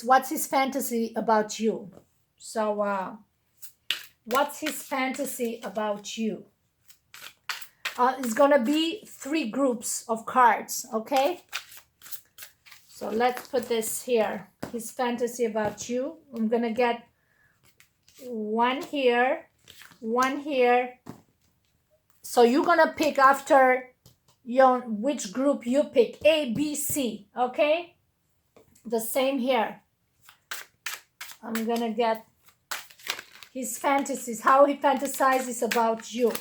What's his fantasy about you? So what's his fantasy about you? It's gonna be 3 groups of cards, okay? So let's put this here. His fantasy about you. I'm gonna get 1 here, 1 here. So you're gonna pick after your which group you pick, A, B, C, okay? The same here. I'm gonna get his fantasies, how he fantasizes about you.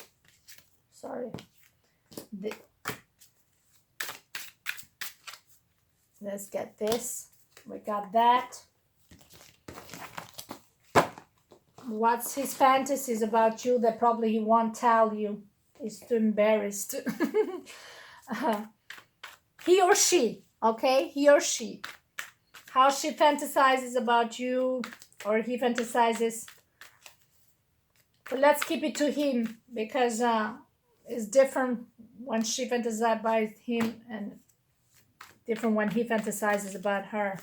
Sorry. Let's get this. We got that. What's his fantasies about you that probably he won't tell you? He's too embarrassed. He or she, okay? He or she. How she fantasizes about you, or he fantasizes. But let's keep it to him, because it's different when she fantasizes about him and different when he fantasizes about her.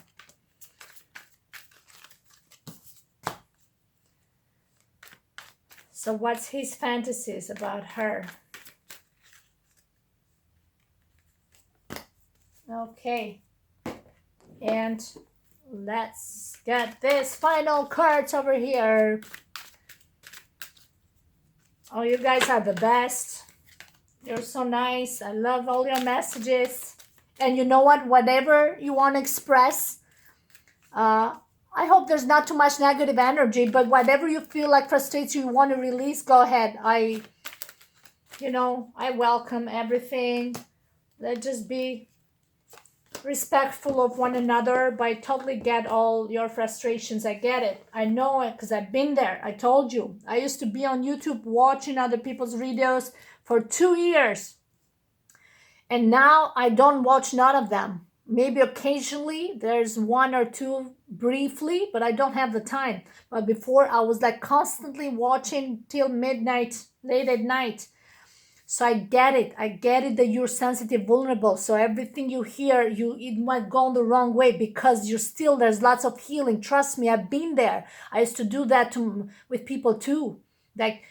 So what's his fantasies about her? Okay. And let's get this final cards over here. Oh, you guys are the best. You're so nice. I love all your messages. And you know what? Whatever you want to express, I hope there's not too much negative energy, but whatever you feel like frustrates you, you want to release, go ahead. I welcome everything. Let's just be respectful of one another. But I totally get all your frustrations. I get it. I know it because I've been there. I told you. I used to be on YouTube watching other people's videos for 2 years. And now I don't watch none of them. Maybe occasionally there's 1 or 2 briefly, but I don't have the time. But before I was like constantly watching till midnight, late at night. So I get it. I get it that you're sensitive, vulnerable. So everything you hear, it might go the wrong way because there's lots of healing. Trust me, I've been there. I used to do that with people too. Like,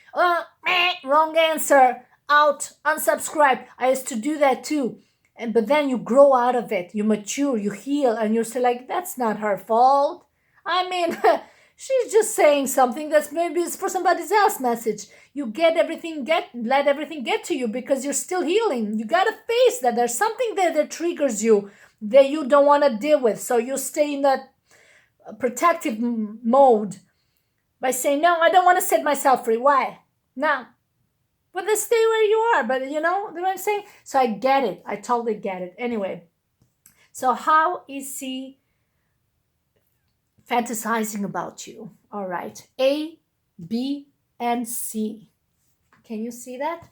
wrong answer, out, unsubscribe. I used to do that too. But then you grow out of it. You mature, you heal, and you're still like, that's not her fault. I mean, she's just saying something that's maybe is for somebody else's message. You let everything get to you because you're still healing. You gotta face that there's something there that triggers you that you don't want to deal with. So you stay in that protective mode by saying, no, I don't want to set myself free. Why? No. But then stay where you are. But you know what I'm saying? So I get it. I totally get it. Anyway, so how is he fantasizing about you? All right. A, B, and C. Can you see that?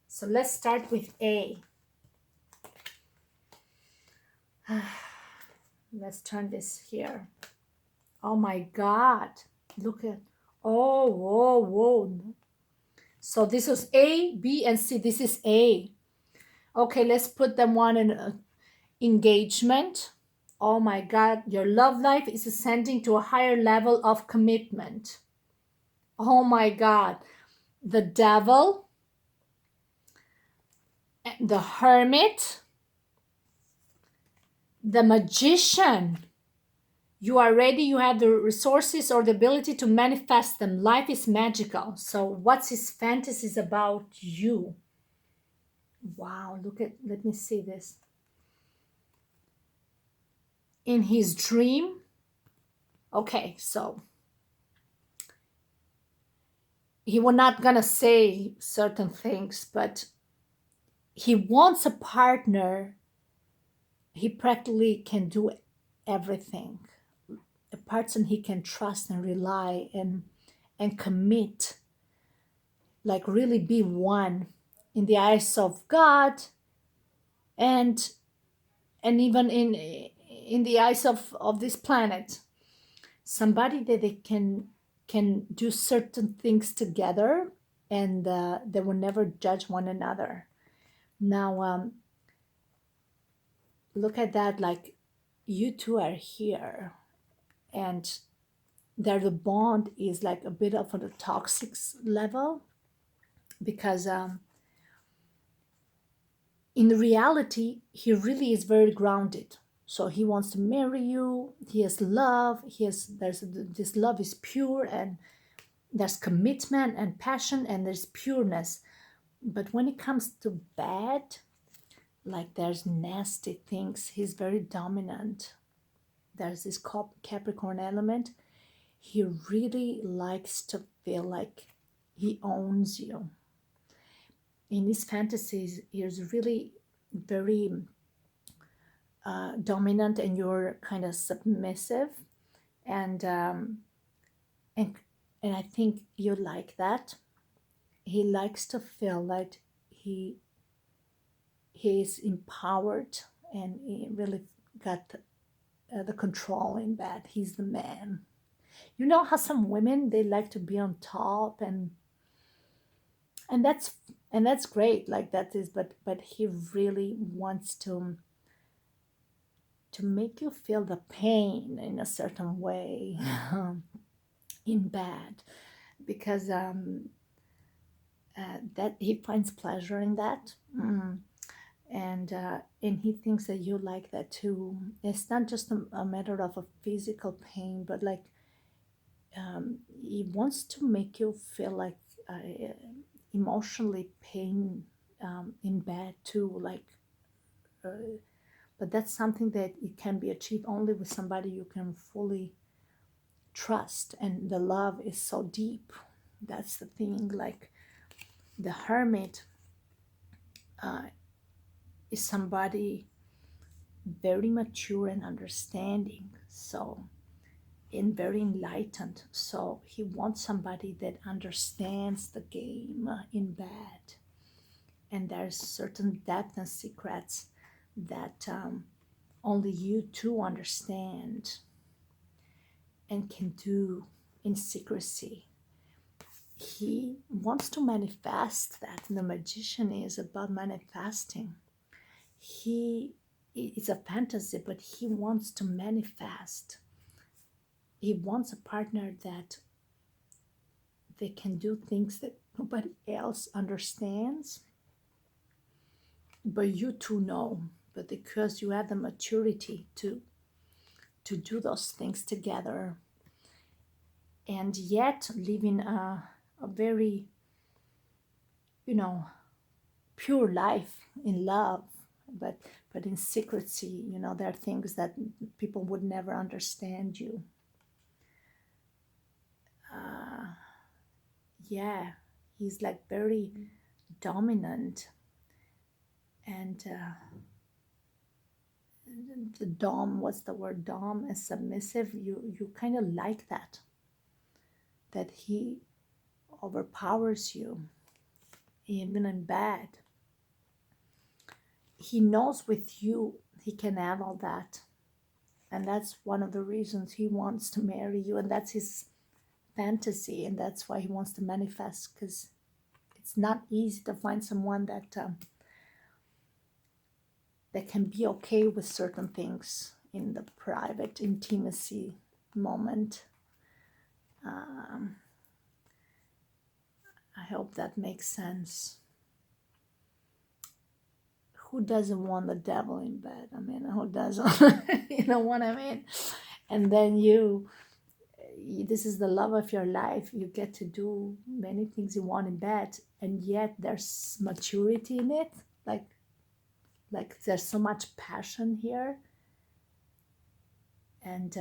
So let's start with A. Let's turn this here. Oh my God. Look at, oh, whoa, whoa. So this is A, B, and C. This is A. Okay, let's put them one in engagement. Oh my God, your love life is ascending to a higher level of commitment. Oh my God. The Devil, the Hermit, the Magician. You are ready, you have the resources or the ability to manifest them. Life is magical. So what's his fantasies about you? Wow, let me see this. In his dream. Okay, so he was not gonna say certain things, but he wants a partner. He practically can do everything. A person he can trust and rely and commit, like really be one in the eyes of God and even in the eyes of this planet. Somebody that they can do certain things together and they will never judge one another. Now look at that, like you two are here, and there the bond is like a bit of on the toxic level, because in reality he really is very grounded. So he wants to marry you, he has love, this love is pure, and there's commitment and passion, and there's pureness. But when it comes to bad, like there's nasty things, he's very dominant. There's this Capricorn element. He really likes to feel like he owns you. In his fantasies, he's really very dominant, and you're kind of submissive, and and and I think you like that. He likes to feel like he is empowered, and he really got the control in bed. He's the man. You know how some women, they like to be on top, and that's and that's great. Like that is, but he really wants to make you feel the pain in a certain way in bed, because that he finds pleasure in that. And he thinks that you like that too. It's not just a matter of a physical pain, but like he wants to make you feel like emotionally pain in bed too, like but that's something that it can be achieved only with somebody you can fully trust, and the love is so deep. That's the thing. Like the hermit is somebody very mature and understanding, so and very enlightened. So he wants somebody that understands the game in bed, and there's certain depth and secrets that only you two understand and can do in secrecy. He wants to manifest that, and the magician is about manifesting. He it's a fantasy, but he wants to manifest. He wants a partner that they can do things that nobody else understands, but you two know. But because you have the maturity to do those things together, and yet living a very, you know, pure life in love, but in secrecy, there are things that people would never understand you. Yeah, he's like very dominant, and the dom, what's the word, dom, and submissive. You kind of like that he overpowers you even in bed. He knows with you he can have all that, and that's one of the reasons he wants to marry you, and that's his fantasy, and that's why he wants to manifest, because it's not easy to find someone that can be okay with certain things in the private intimacy moment. I hope that makes sense. Who doesn't want the devil in bed? I mean, who doesn't? You know what I mean? And then this is the love of your life. You get to do many things you want in bed, and yet there's maturity in it. Like there's so much passion here, and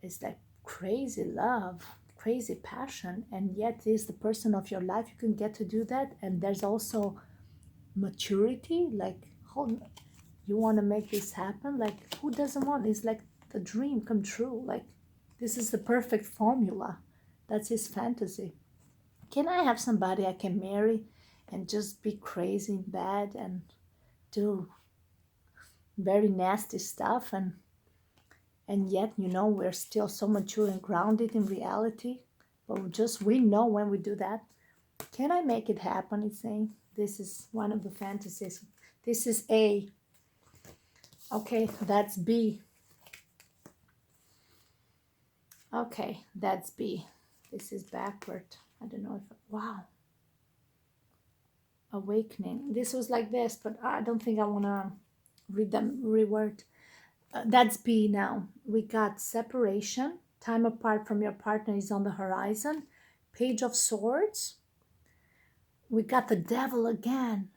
it's like crazy love, crazy passion, and yet is the person of your life. You can get to do that, and there's also maturity. Like, you want to make this happen? Like, who doesn't want? It's like the dream come true. Like, this is the perfect formula. That's his fantasy. Can I have somebody I can marry and just be crazy in bed and do very nasty stuff, and yet we're still so mature and grounded in reality, but we know when we do that. Can I make it happen? It's saying this is one of the fantasies. This is a Okay, that's B. Okay, that's B. This is backward. I don't know if, wow. Awakening. This was like this, but I don't think I want to read them reword. That's B now. We got separation. Time apart from your partner is on the horizon. Page of Swords. We got the devil again.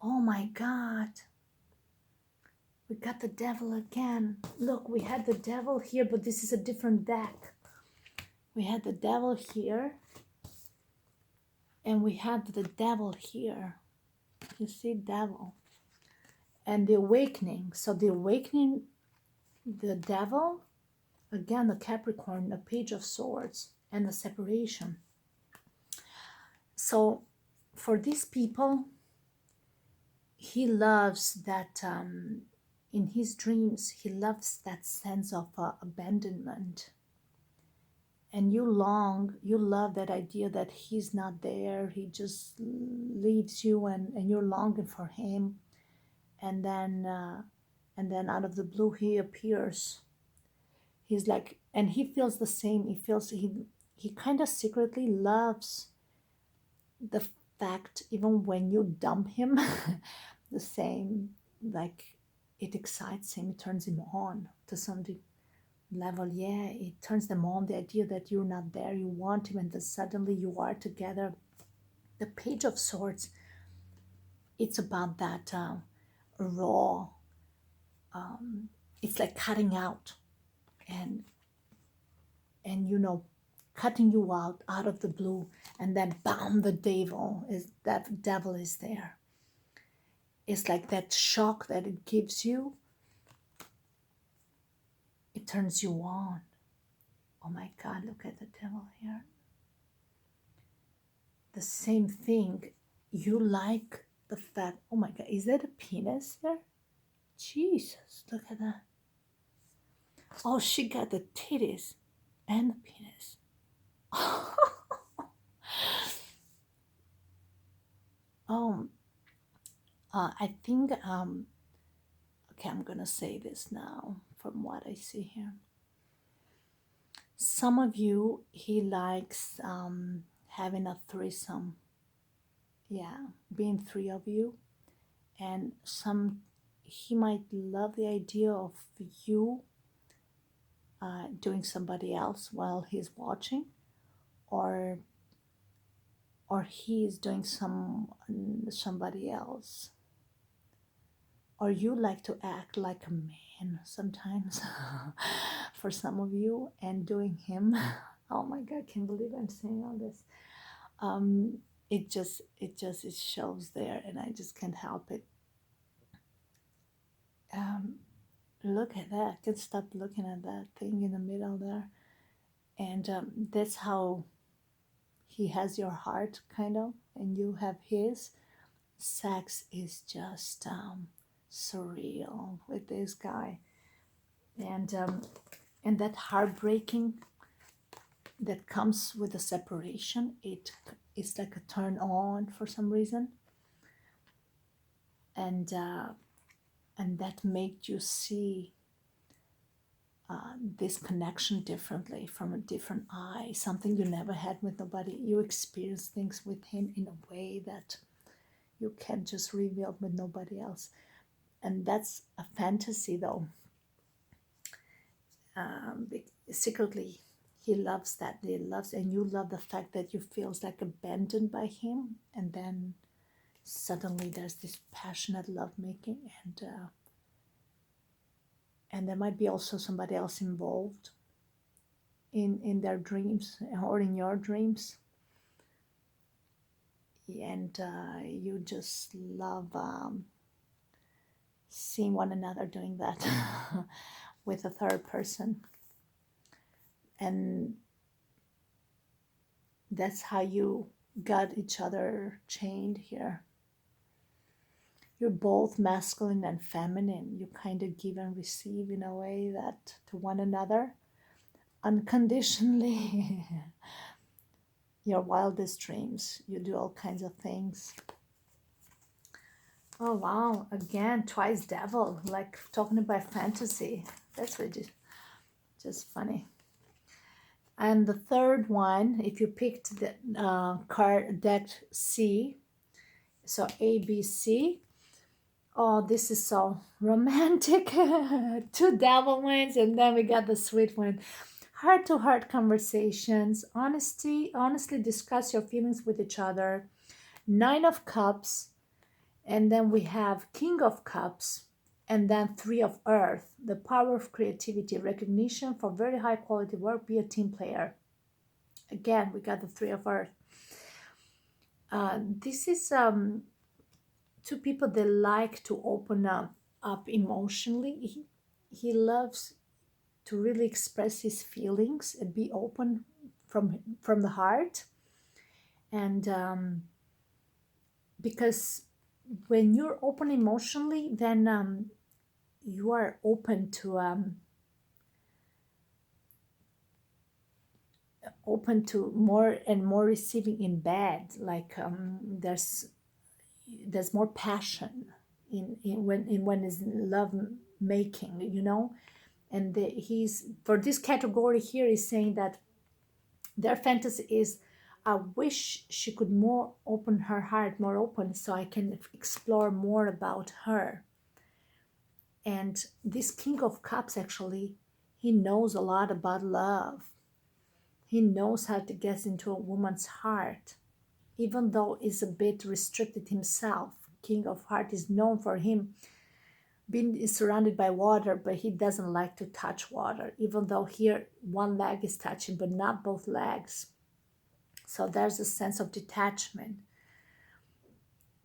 Oh my God. We got the devil again. Look, we had the devil here, but this is a different deck. We had the devil here, and we had the devil here. You see, devil. And the awakening. So the awakening, the devil, again, the Capricorn, the Page of Swords, and the separation. So for these people, he loves that, in his dreams, he loves that sense of abandonment. And you love that idea that he's not there, he just leaves you, and you're longing for him. And then out of the blue, he appears. He's like, and he feels the same. He kind of secretly loves the fact, even when you dump him, the same, like it excites him, it turns him on to some level. Yeah, it turns them on, the idea that you're not there, you want him, and then suddenly you are together. The Page of Swords, it's about that raw, it's like cutting out, and cutting you out of the blue, and then bam, the devil is there. It's like that shock that it gives you, it turns you on. Oh my God, look at the devil here. The same thing. You like the fact, oh my God, is that a penis there? Jesus, look at that. Oh, she got the titties and the penis. um, I think, okay, I'm gonna say this now from what I see here. Some of you, he likes having a threesome. Yeah, being three of you. And he might love the idea of you doing somebody else while he's watching, or he is doing somebody else, or you like to act like a man sometimes for some of you, and doing him. Oh my God, I can't believe I'm saying all this. It shows there, and I just can't help it. Look at that. I can't stop looking at that thing in the middle there. And that's how he has your heart, kind of, and you have his. Sex is just surreal with this guy. And that heartbreaking that comes with the separation, it's like a turn on for some reason. And that made you see this connection differently, from a different eye, something you never had with nobody. You experience things with him in a way that you can't just reveal with nobody else. And that's a fantasy, though. Secretly, he loves that. And you love the fact that you feel like abandoned by him, and then suddenly there's this passionate lovemaking, and there might be also somebody else involved in their dreams or in your dreams. And you just love seeing one another doing that with a third person. And that's how you got each other chained here. You're both masculine and feminine. You kind of give and receive in a way that to one another unconditionally. Your wildest dreams. You do all kinds of things. Oh wow, again, twice devil, like talking about fantasy. That's really just funny. And the third one, if you picked the card deck C, so A, B, C. Oh, this is so romantic. Two devil ones, and then we got the sweet one. Heart to heart conversations, honestly discuss your feelings with each other. Nine of Cups, and then we have King of Cups, and then Three of Earth. The power of creativity, recognition for very high quality work, be a team player. Again, we got the Three of Earth. This is two people that like to open up emotionally. He loves to really express his feelings and be open from the heart. And because when you're open emotionally, then you are open to more and more receiving in bed. Like there's more passion when is love making, and he's for this category here is saying that their fantasy is, I wish she could more open her heart more open so I can explore more about her. And this King of Cups, actually, he knows a lot about love. He knows how to get into a woman's heart, even though he's a bit restricted himself. King of Heart is known for him being surrounded by water, but he doesn't like to touch water, even though here one leg is touching, but not both legs. So there's a sense of detachment.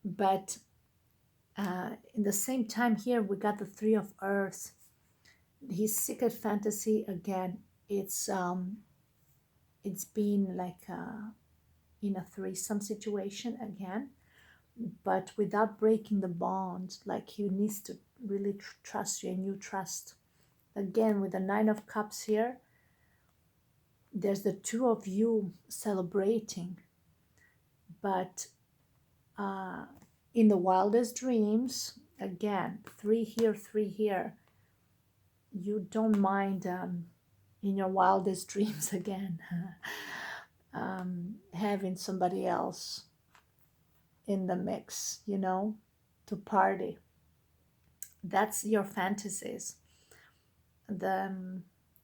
But in the same time, here we got the Three of Earths. His secret fantasy again. It's been like in a threesome situation again, but without breaking the bond. Like he needs to really trust you, and you trust. Again, with the Nine of Cups here, there's the two of you celebrating, but in the wildest dreams, again, three here, you don't mind in your wildest dreams again having somebody else in the mix, to party. That's your fantasies.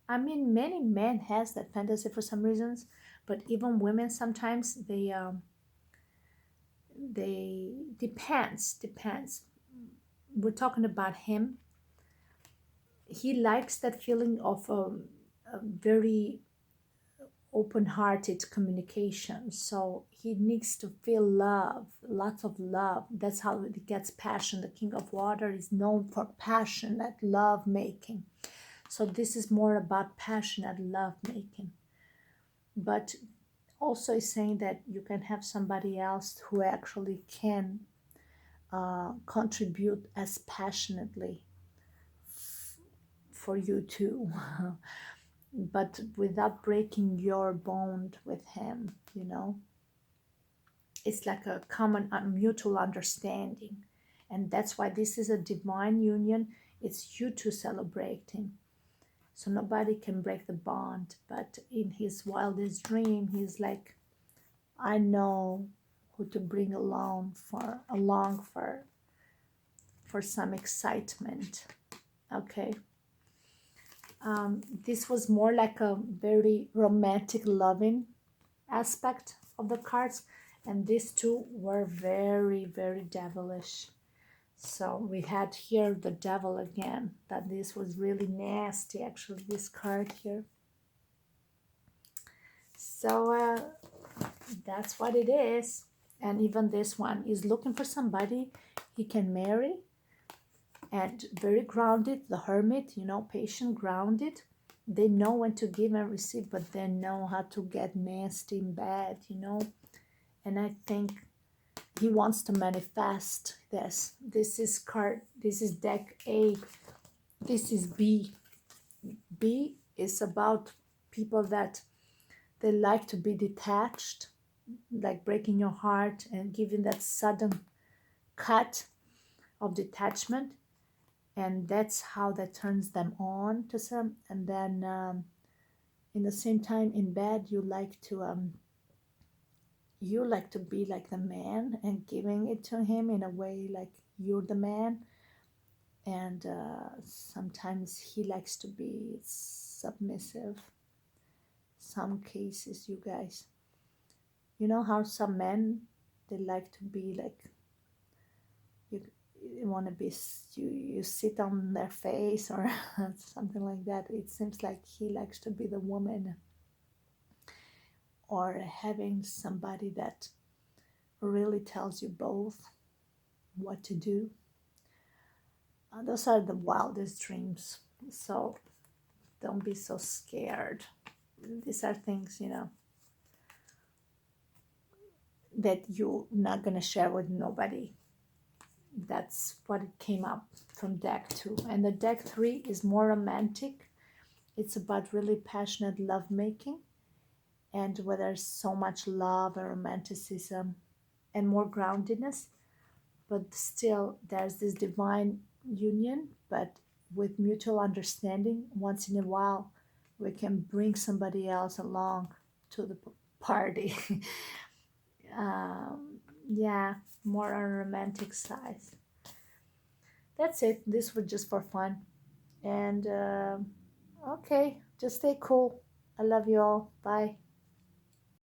Many men has that fantasy for some reasons, but even women sometimes they depends. We're talking about him. He likes that feeling of a very open-hearted communication. So he needs to feel love, lots of love. That's how he gets passion. The King of Water is known for passionate love making. So this is more about passionate love making. But also is saying that you can have somebody else who actually can contribute as passionately for you too. But without breaking your bond with him. It's like a common mutual understanding. And that's why this is a divine union. It's you two celebrating. So nobody can break the bond. But in his wildest dream, he's like, I know who to bring along for some excitement. Okay. This was more like a very romantic, loving aspect of the cards, and these two were very, very devilish. So we had here the devil again, that this was really nasty, actually, this card here. So that's what it is. And even this one is looking for somebody he can marry, and very grounded, the hermit, patient, grounded. They know when to give and receive, but they know how to get nasty in bed. And I think he wants to manifest this. This is deck A. This is B. B is about people that they like to be detached, like breaking your heart and giving that sudden cut. of detachment, and that's how that turns them on to some. And then in the same time in bed you like to be like the man and giving it to him in a way like you're the man. And sometimes he likes to be submissive. Some cases, you guys, you know how some men, they like to be like, you, you want to be, you sit on their face or something like that. It seems like he likes to be the woman, or having somebody that really tells you both what to do. Those are the wildest dreams. So don't be so scared. These are things, that you're not going to share with nobody. That's what it came up from deck 2. And the deck 3 is more romantic. It's about really passionate lovemaking, and where there's so much love and romanticism and more groundedness, but still there's this divine union, but with mutual understanding. Once in a while, we can bring somebody else along to the party. Yeah, more on a romantic side. That's it. This was just for fun. And okay, just stay cool. I love you all. Bye.